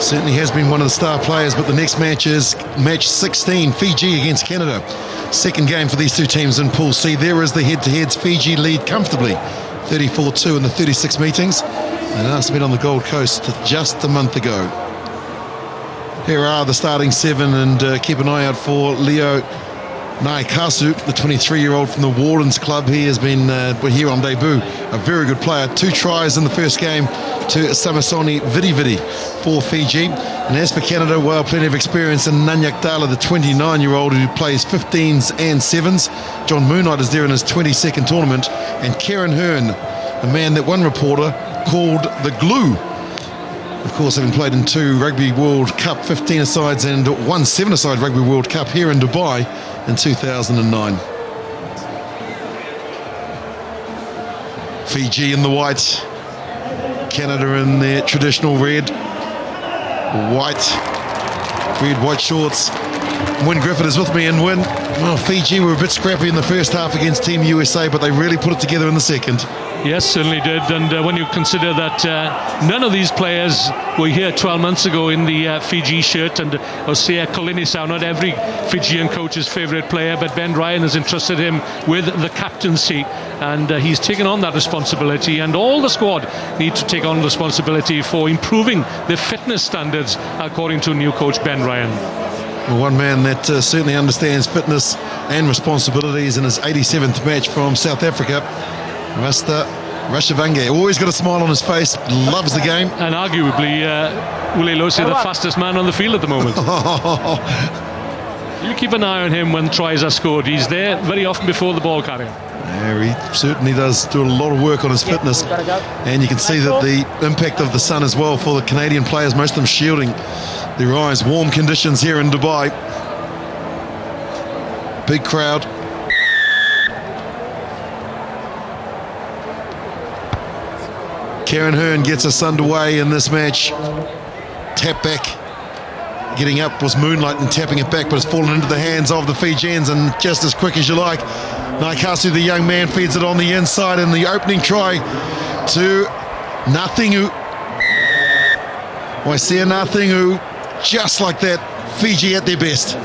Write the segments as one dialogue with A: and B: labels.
A: Certainly has been one of the star players, but the next match is match 16, Fiji against Canada. Second game for these two teams in Pool C. There is the head-to-heads. Fiji lead comfortably, 34-2 in the 36 meetings. And last met on the Gold Coast just a month ago. Here are the starting seven, and keep an eye out for Leo Naikasu, the 23-year-old from the Wardens Club. He has been here on debut, a very good player. 2 tries in the first game to Samisoni Vidividi for Fiji. And as for Canada, well, plenty of experience in Nanyak Dala, the 29-year-old who plays 15s and 7s. John Moonlight is there in his 22nd tournament. And Kieran Hearn, a man that one reporter called the glue. Of course, having played in 2 Rugby World Cup 15-a-sides and 1 7-a-side Rugby World Cup here in Dubai in 2009. Fiji in the white, Canada in their traditional red, white shorts. Wyn Griffith is with me, and Wyn, well, Fiji were a bit scrappy in the first half against Team USA, but they really put it together in the second.
B: Yes, certainly did. And when you consider that none of these players were here 12 months ago in the Fiji shirt, and Osea Kolinisau, not every Fijian coach's favourite player, but Ben Ryan has entrusted him with the captaincy, and he's taken on that responsibility, and all the squad need to take on responsibility for improving their fitness standards, according to new coach Ben Ryan.
A: Well, one man that certainly understands fitness and responsibilities in his 87th match from South Africa, Rasta Rashavange, always got a smile on his face, loves the game.
B: And arguably, Ule Losi, the fastest man on the field at the moment. You keep an eye on him when tries are scored. He's there very often before the ball carrier.
A: Yeah, he certainly does do a lot of work on his fitness. And you can see that the impact of the sun as well for the Canadian players, most of them shielding their eyes. Warm conditions here in Dubai. Big crowd. Kieran Hearn gets us underway in this match. Tap back. Getting up was Moonlight and tapping it back, but it's fallen into the hands of the Fijians, and just as quick as you like, Naikasu, the young man, feeds it on the inside, and the opening try to Ngathingu. Waisea Ngathingu, just like that, Fiji at their best.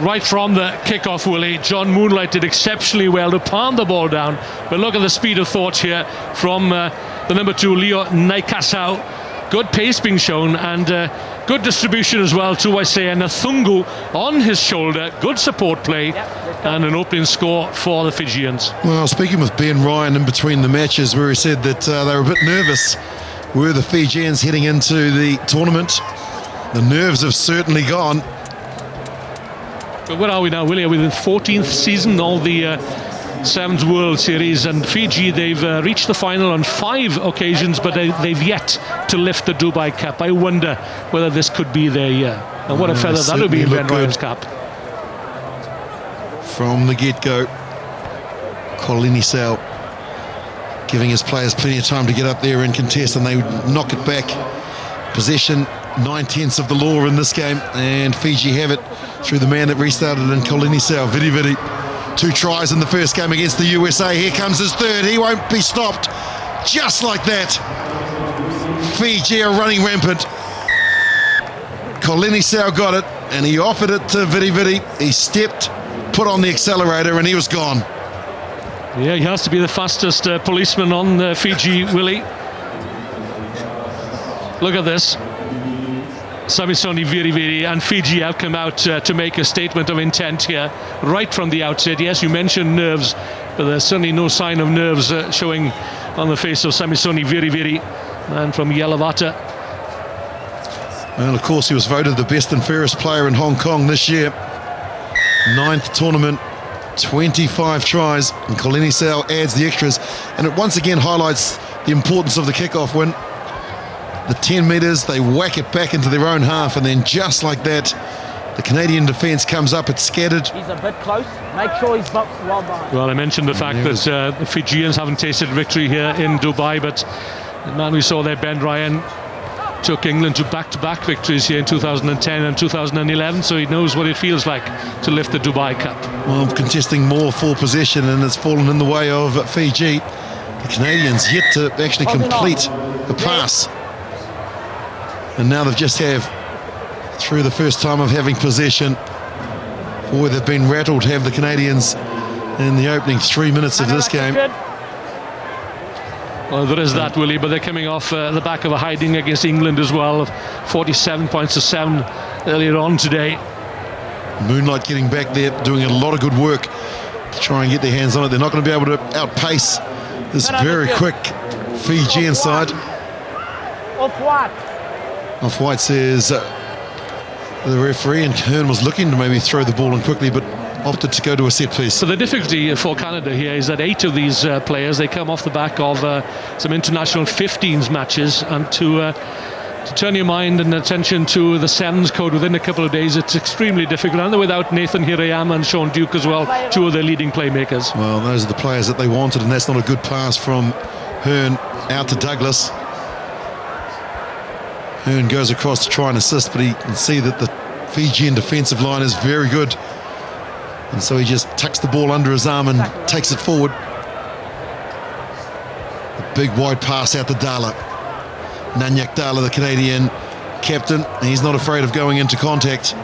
B: Right from the kickoff, Willie, John Moonlight did exceptionally well to palm the ball down. But look at the speed of thought here from the number 2, Leo Naikasau. Good pace being shown, and good distribution as well to Waisea Ngathingu on his shoulder. Good support play, and an opening score for the Fijians.
A: Well, speaking with Ben Ryan in between the matches, where he said that they were a bit nervous, were the Fijians heading into the tournament. The nerves have certainly gone.
B: But where are we now, Willie? Are we in the 14th season of the Sevens World Series, and Fiji, they've reached the final on 5 occasions, but they've yet to lift the Dubai Cup. I wonder whether this could be their year. And what a feather that would be in Ben Ryan's cap.
A: From the get-go, Kolinisau giving his players plenty of time to get up there and contest, and they knock it back. Possession 9/10 of the law in this game, and Fiji have it through the man that restarted in Kolinisau, Vidividi. 2 tries in the first game against the USA. Here comes his third. He won't be stopped. Just like that. Fiji are running rampant. Kolinisau got it, and he offered it to Vidividi. He stepped, put on the accelerator, and he was gone.
B: Yeah, he has to be the fastest policeman on Fiji, Willie. Look at this. Samisoni Vidividi and Fiji have come out to make a statement of intent here right from the outset. Yes, you mentioned nerves, but there's certainly no sign of nerves showing on the face of Samisoni Vidividi, man from Yelavata.
A: Well, of course, he was voted the best and fairest player in Hong Kong this year. 9th tournament, 25 tries, and Kolinisau adds the extras, and it once again highlights the importance of the kickoff win. The 10 metres, they whack it back into their own half, and then just like that, the Canadian defence comes up, it's scattered.
C: He's a bit close, make sure he's not well behind.
B: Well, I mentioned the fact that the Fijians haven't tasted victory here in Dubai, but man, we saw there Ben Ryan took England to back-to-back victories here in 2010 and 2011, so he knows what it feels like to lift the Dubai Cup.
A: Well, contesting more full possession, and it's fallen in the way of Fiji. The Canadians yet to actually complete a pass. And now they've just through the first time of having possession. Boy, they've been rattled, have the Canadians, in the opening 3 minutes of this game.
B: Well, there is that, Willie, but they're coming off the back of a hiding against England as well, of 47 points to 7 earlier on today.
A: Moonlight getting back there, doing a lot of good work to try and get their hands on it. They're not going to be able to outpace this very quick Fijian side. Off-white says the referee, and Hearn was looking to maybe throw the ball in quickly, but opted to go to a set piece.
B: So the difficulty for Canada here is that 8 of these players, they come off the back of some international 15s matches, and to turn your mind and attention to the sevens code within a couple of days, it's extremely difficult, and they're without Nathan Hirayama and Sean Duke as well, 2 of their leading playmakers.
A: Well, those are the players that they wanted, and that's not a good pass from Hearn out to Douglas. Hearn goes across to try and assist, but he can see that the Fijian defensive line is very good, and so he just tucks the ball under his arm and takes it forward. A big wide pass out to Dala. Nanyak Dala, the Canadian captain, he's not afraid of going into contact.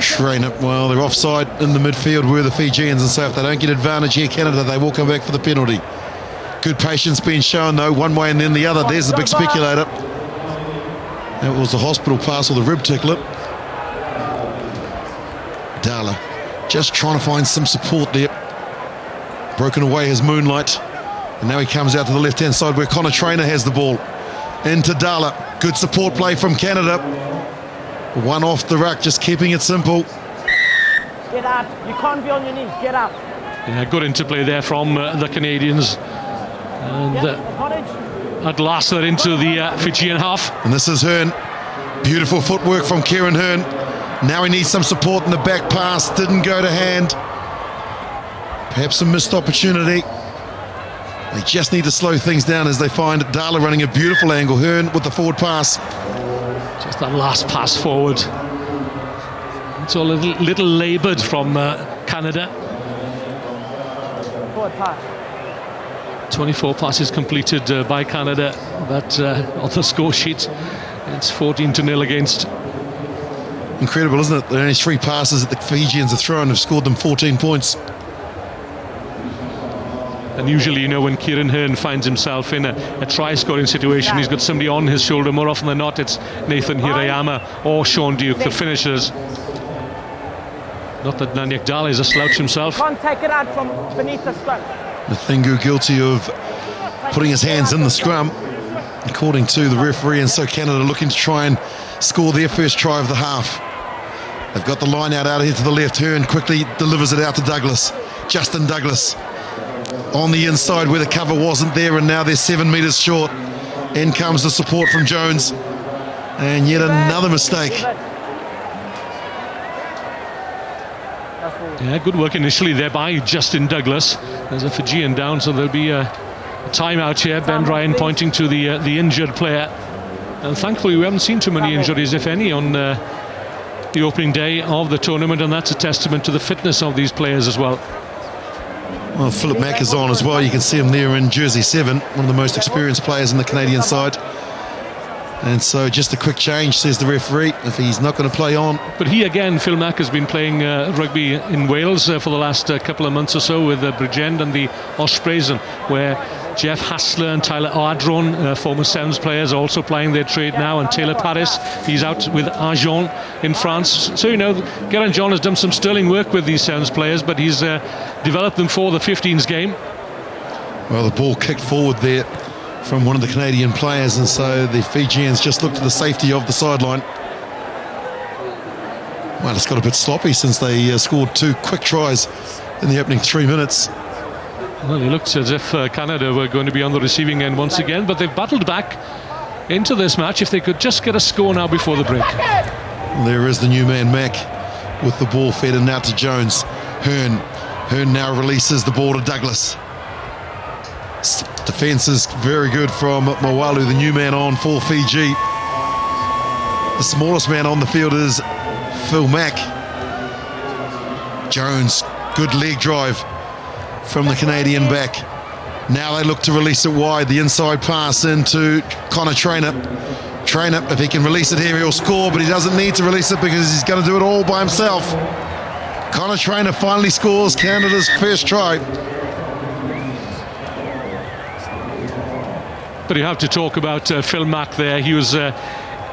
A: Schreiner, well, they're offside in the midfield were the Fijians, and so if they don't get advantage here, Canada, they will come back for the penalty. Good patience being shown, though, one way and then the other. There's the big speculator. That was the hospital pass or the rib tickler. Dala just trying to find some support there. Broken away his Moonlight. And now he comes out to the left-hand side where Connor Trainer has the ball. Into Dala. Good support play from Canada. One off the ruck, just keeping it simple.
C: Get up. You can't be on your knees. Get up.
B: Yeah, good interplay there from the Canadians. And at last they're into the Fijian half.
A: And this is Hearn. Beautiful footwork from Kieran Hearn. Now he needs some support in the back pass. Didn't go to hand. Perhaps a missed opportunity. They just need to slow things down as they find Dala running a beautiful angle. Hearn with the forward pass.
B: Just that last pass forward. It's all a little laboured from Canada.
C: Forward pass.
B: 24 passes completed by Canada, but on the score sheet it's 14-0 against.
A: Incredible, isn't it? The only 3 passes that the Fijians have thrown have scored them 14 points.
B: And usually, you know, when Kieran Hearn finds himself in a try-scoring situation, he's got somebody on his shoulder. More often than not, it's Nathan Hirayama or Sean Duke, the finishers. Not that Nanyak Dala is a slouch himself.
C: Can't take it out from beneath the scrum.
A: Mathingu guilty of putting his hands in the scrum, according to the referee, and so Canada looking to try and score their first try of the half. They've got the line out here to the left. Hearn quickly delivers it out to Douglas. Justin Douglas on the inside where the cover wasn't there, and now they're 7 metres short. In comes the support from Jones, and yet another mistake.
B: Yeah, good work initially there by Justin Douglas. There's a Fijian down, so there'll be a timeout here. Ben Ryan pointing to the injured player. And thankfully we haven't seen too many injuries, if any, on the opening day of the tournament, and that's a testament to the fitness of these players as well.
A: Well, Philip Mack is on as well. You can see him there in jersey 7, one of the most experienced players in the Canadian side. And so just a quick change, says the referee, if he's not going to play on.
B: But he again, Phil Mack, has been playing rugby in Wales for the last couple of months or so with Bridgend and the Ospreys, and where Jeff Hassler and Tyler Ardron, former Sevens players, are also playing their trade now, and Taylor Paris, he's out with Arjon in France. So, you know, Geraint John has done some sterling work with these Sevens players, but he's developed them for the 15s game.
A: Well, the ball kicked forward there from one of the Canadian players, and so the Fijians just look to the safety of the sideline. Well, it's got a bit sloppy since they scored 2 quick tries in the opening 3 minutes.
B: Well, it looks as if Canada were going to be on the receiving end once again, but they've battled back into this match. If they could just get a score now before the break.
A: Well, there is the new man, Mack, with the ball fed and out to Jones. Hearn now releases the ball to Douglas. Defence is very good from Mawalu, the new man on for Fiji. The smallest man on the field is Phil Mack. Jones, good leg drive from the Canadian back. Now they look to release it wide. The inside pass into Connor Trainer. Trainer, if he can release it here, he'll score, but he doesn't need to release it because he's going to do it all by himself. Connor Trainer finally scores Canada's first try.
B: But you have to talk about Phil Mack there. He was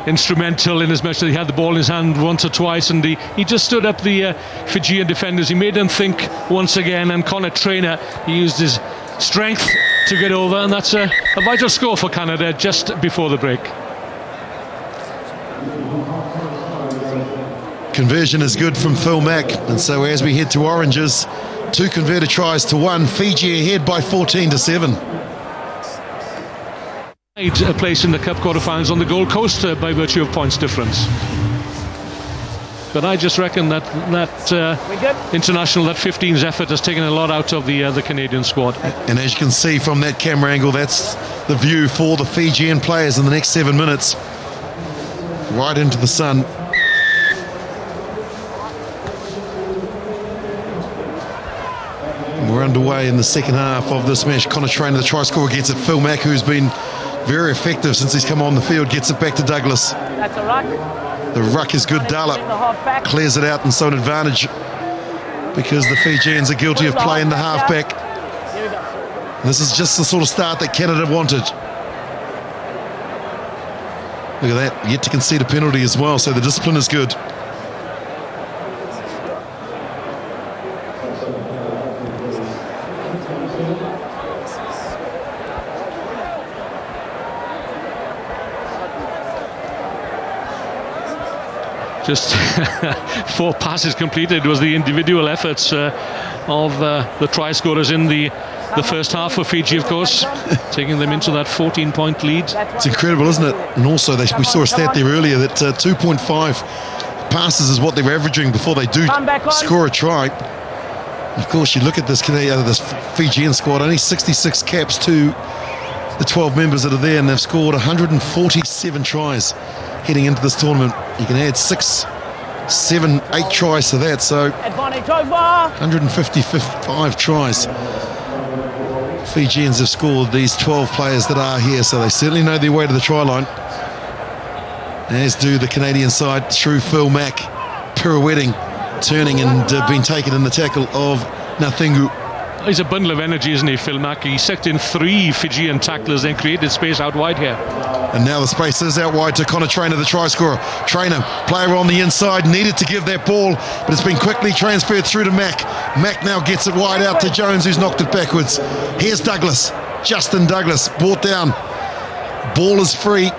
B: instrumental in as much that he had the ball in his hand once or twice, and he just stood up the Fijian defenders. He made them think once again, and Connor Trainer, he used his strength to get over, and that's a vital score for Canada just before the break.
A: Conversion is good from Phil Mack, and so as we head to oranges, 2 converted tries to 1. Fiji ahead by 14-7.
B: A place in the Cup quarterfinals on the Gold Coast by virtue of points difference. But I just reckon that international, that 15's effort has taken a lot out of the Canadian squad.
A: And as you can see from that camera angle, that's the view for the Fijian players in the next 7 minutes. Right into the sun. We're underway in the second half of this match. Connor Trainer, the try scorer, gets it. Phil Mack, who's been very effective since he's come on the field, gets it back to Douglas.
C: That's a ruck.
A: The ruck is good. Dala clears it out, and so an advantage because the Fijians are guilty of playing the halfback. This is just the sort of start that Canada wanted. Look at that, yet to concede a penalty as well, so the discipline is good.
B: Just 4 passes completed was the individual efforts of the try scorers in the first half for Fiji, of course, taking them into that 14-point lead.
A: It's incredible, isn't it? And also, we saw a stat there earlier that 2.5 passes is what they're averaging before they do score a try. Of course, you look at this Fijian squad, only 66 caps to the 12 members that are there, and they've scored 147 tries heading into this tournament. You can add 6, 7, 8 tries to that, so 155 tries. Fijians have scored, these 12 players that are here, so they certainly know their way to the try line, as do the Canadian side through Phil Mack, pirouetting, turning, and being taken in the tackle of Nathingu.
B: He's a bundle of energy, isn't he, Phil Mack? He sucked in 3 Fijian tacklers, then created space out wide here.
A: And now the space is out wide to Connor Trainer, the try scorer. Trainer, player on the inside, needed to give that ball, but it's been quickly transferred through to Mack. Mack now gets it wide out to Jones, who's knocked it backwards. Here's Douglas, Justin Douglas, brought down. Ball is free.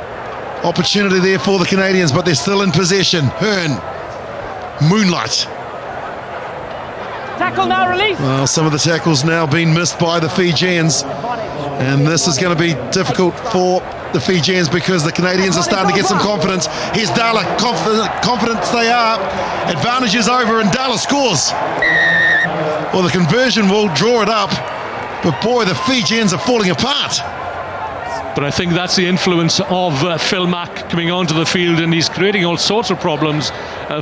A: Opportunity there for the Canadians, but they're still in possession. Hearn, Moonlight.
C: Tackle now, release.
A: Well, some of the tackles now being missed by the Fijians, and this is going to be difficult for the Fijians because the Canadians are starting to get some confidence. Here's Dala, confidence they are. Advantage is over, and Dala scores. Well, the conversion will draw it up, but boy, the Fijians are falling apart.
B: But I think that's the influence of Phil Mack coming onto the field, and he's creating all sorts of problems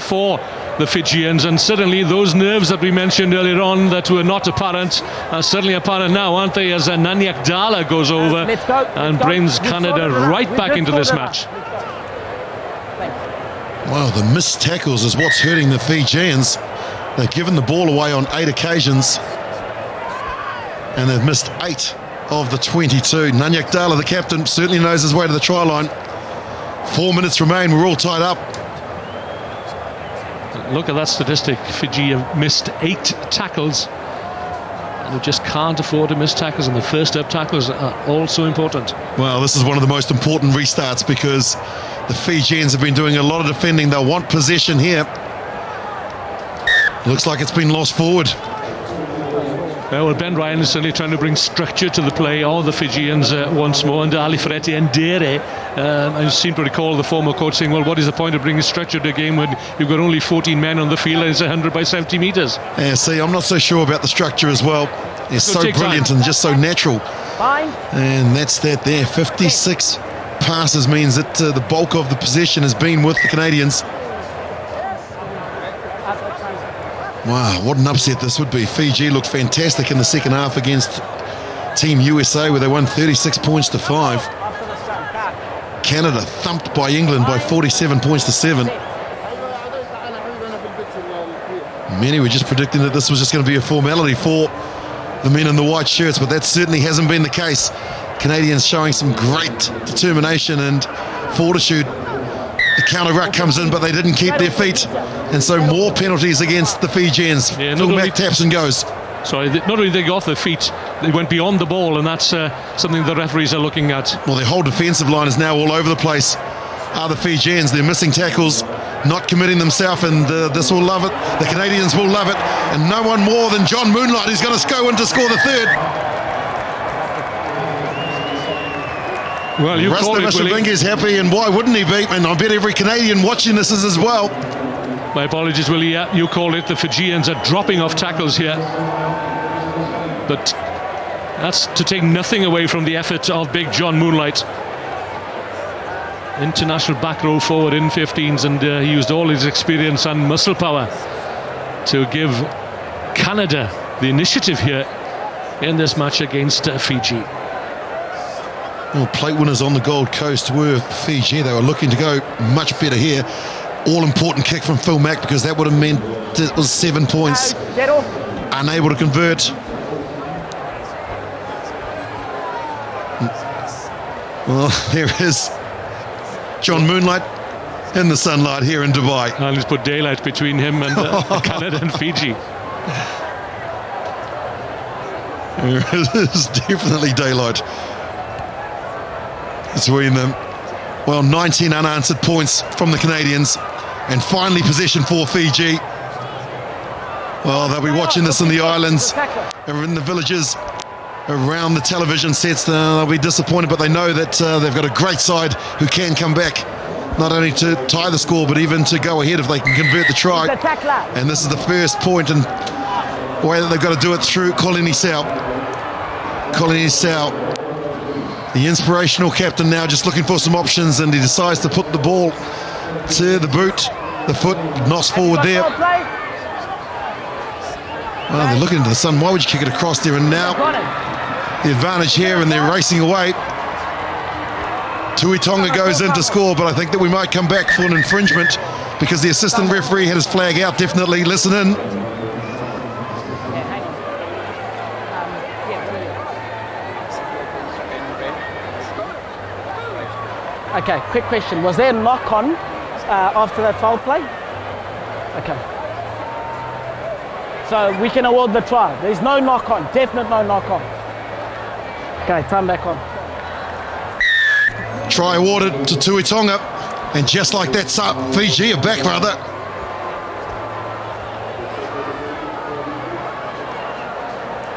B: for the Fijians, and suddenly those nerves that we mentioned earlier on that were not apparent are suddenly apparent now, aren't they, as Nanyak Dala goes over and brings Canada right back into this match.
A: Wow, the missed tackles is what's hurting the Fijians. They've given the ball away on 8 occasions, and they've missed 8 of the 22. Nanyak Dala, the captain, certainly knows his way to the try line. 4 minutes remain, we're all tied up.
B: Look at that statistic. Fiji have missed 8 tackles, and they just can't afford to miss tackles, and the first up tackles are also important.
A: Well, this is one of the most important restarts because the Fijians have been doing a lot of defending. They'll want possession here. Looks like it's been lost forward.
B: Well, Ben Ryan is certainly trying to bring structure to the play of the Fijians once more, and Ali Ferretti and Dere. I seem to recall the former coach saying, well, what is the point of bringing structure to a game when you've got only 14 men on the field and it's 100 by 70 metres?
A: Yeah, see, I'm not so sure about the structure as well. It's so brilliant and just so natural.
C: Fine.
A: And that's that there. 56 passes means that the bulk of the possession has been with the Canadians. Wow, what an upset this would be. Fiji looked fantastic in the second half against Team USA, where they won 36 points to 5. Canada thumped by England by 47 points to 7. Many were just predicting that this was just going to be a formality for the men in the white shirts, but that certainly hasn't been the case. Canadians showing some great determination and fortitude. The counter ruck comes in, but they didn't keep their feet, and so more penalties against the Fijians.
B: Yeah,
A: Phil Mack taps and goes.
B: Sorry, not only did they go off their feet, they went beyond the ball, and that's something the referees are looking at.
A: Well, their whole defensive line is now all over the place. Are the Fijians? They're missing tackles, not committing themselves, and this will love it. The Canadians will love it, and no one more than John Moonlight who's going to go in to score the third.
B: Well, you called it, Willie.
A: Is happy, and why wouldn't he be? And I bet every Canadian watching this is as well.
B: My apologies, Willie. Yeah, you called it. The Fijians are dropping off tackles here, but that's to take nothing away from the effort of big John Moonlight. International back row forward in 15s, and he used all his experience and muscle power to give Canada the initiative here in this match against Fiji.
A: Well, plate winners on the Gold Coast were Fiji. They were looking to go much better here. All-important kick from Phil Mack, because that would have meant it was 7 points. Unable to convert. Well, there is John Moonlight in the sunlight here in Dubai.
B: And he's put daylight between him and Canada and Fiji.
A: There is definitely daylight between them. Well, 19 unanswered points from the Canadians, and finally possession for Fiji. Well, they'll be watching this in the islands, or in the villages around the television sets. They'll be disappointed, but they know that they've got a great side who can come back, not only to tie the score, but even to go ahead if they can convert the try. And this is the first point, and the way that they've got to do it through Kolini Sau. Kolini Sau, the inspirational captain, now just looking for some options, and he decides to put the ball to the boot. The foot knocks forward there. Well, they're looking into the sun. Why would you kick it across there? And now the advantage here, and they're racing away. Tuitonga goes in to score, but I think that we might come back for an infringement, because the assistant referee had his flag out. Definitely listen in.
C: Okay, quick question. Was there a knock-on after that foul play? Okay. So we can award the try. There's no knock-on. Definite no knock-on. Okay, time back on.
A: Try awarded to Tuitonga, and just like that, Fiji are back, brother.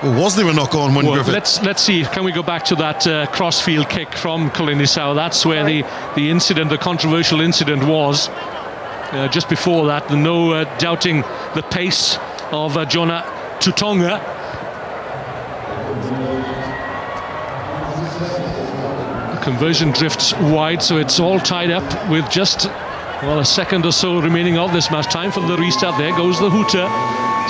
A: Or was there a knock-on when Griffith?
B: Let's see. Can we go back to that crossfield kick from Kolini Sau? That's where the incident, the controversial incident, was. Just before that, no doubting the pace of Jonah Tuitonga. Conversion drifts wide, so it's all tied up with just, well, a second or so remaining of this match. Time for the restart. There goes the hooter.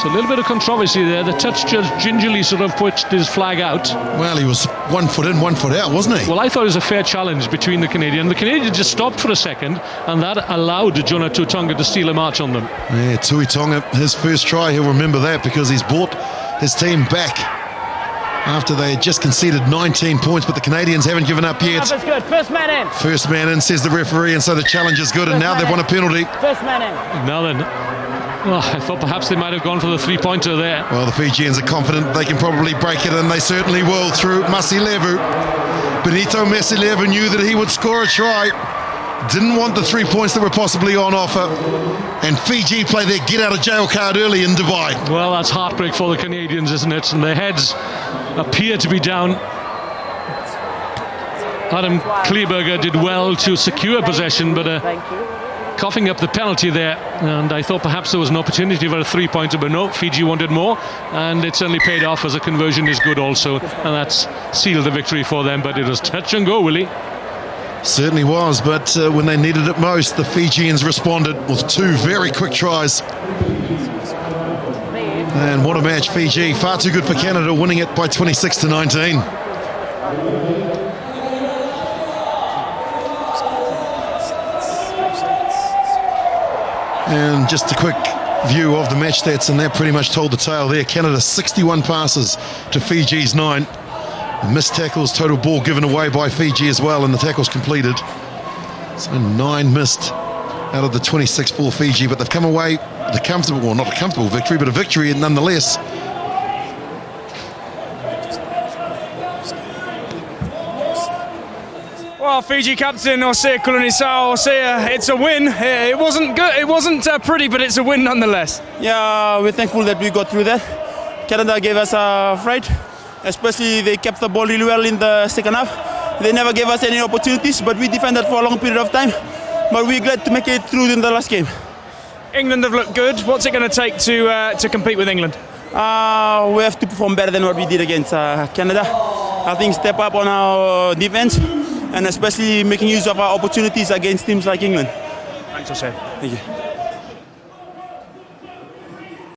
B: So a little bit of controversy there. The touch judge gingerly sort of pushed his flag out.
A: Well, he was 1 foot in, 1 foot out, wasn't he?
B: Well, I thought it was a fair challenge between the Canadian. The Canadian just stopped for a second, and that allowed Jonah Tuitonga to steal a march on them.
A: Yeah, Tuitonga, his first try, he'll remember that, because he's brought his team back after they had just conceded 19 points, but the Canadians haven't given up yet.
C: That's good. First man in.
A: First man in, says the referee, and so the challenge is good, and now they've won a penalty.
C: First man in.
B: Now then, well, I thought perhaps they might have gone for the three-pointer there.
A: Well, the Fijians are confident they can probably break it, and they certainly will through Masilevu. Benito Masilevu knew that he would score a try. Didn't want the 3 points that were possibly on offer. And Fiji play their get-out-of-jail card early in Dubai.
B: Well, that's heartbreak for the Canadians, isn't it? And their heads appear to be down. Adam Kleberger did well to secure possession, but coughing up the penalty there, and I thought perhaps there was an opportunity for a three-pointer, but no, Fiji wanted more, and it certainly paid off, as a conversion is good also, and that's sealed the victory for them. But it was touch and go, Willie.
A: Certainly was, but when they needed it most, the Fijians responded with two very quick tries. And what a match, Fiji. Far too good for Canada, winning it by 26-19. And just a quick view of the match stats, and that pretty much told the tale there. Canada 61 passes to Fiji's 9. Missed tackles, total ball given away by Fiji as well, and the tackles completed. So 9 missed out of the 26 for Fiji, but they've come away with a comfortable, well, not a comfortable victory, but a victory nonetheless.
D: Well, Fiji captain Osea Kulunisao, Osea, it's a win. It wasn't good, it wasn't pretty, but it's a win nonetheless.
E: Yeah, we're thankful that we got through that. Canada gave us a fright, especially they kept the ball really well in the second half. They never gave us any opportunities, but we defended for a long period of time. But we're glad to make it through in the last game.
D: England have looked good. What's it going to take to compete with England?
E: We have to perform better than what we did against Canada. I think step up on our defense, and especially making use of our opportunities against teams like England.
D: Thanks, Osea.
E: Thank you.